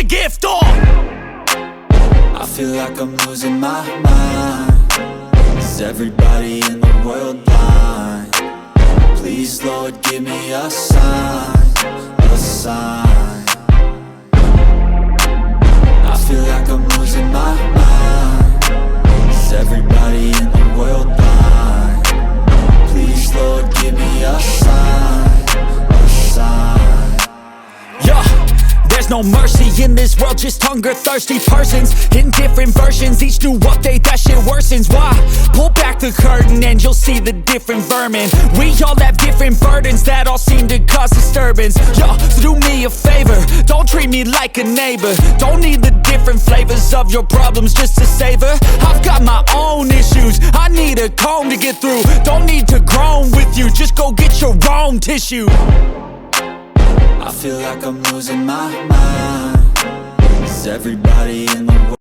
a gift, I feel like I'm losing my mind. Is everybody in the world blind? Please, Lord, give me a sign, a sign. I feel like I'm losing my mind. Is everybody in the world blind? Please, Lord, give me a sign, a sign. yeah. There's no mercy in this world, just hunger-thirsty persons in different versions. Each new update, that shit worsens. Why? Pull back the curtain and you'll see the different vermin. We all have different burdens that all seem to cause disturbance. Yo, so do me a favor, don't treat me like a neighbor. Don't need the different flavors of your problems just to savor. I've got my own issues, I need a comb to get through. Don't need to groan with you, just go get your own tissue. I feel like I'm losing my mind. Is everybody in the world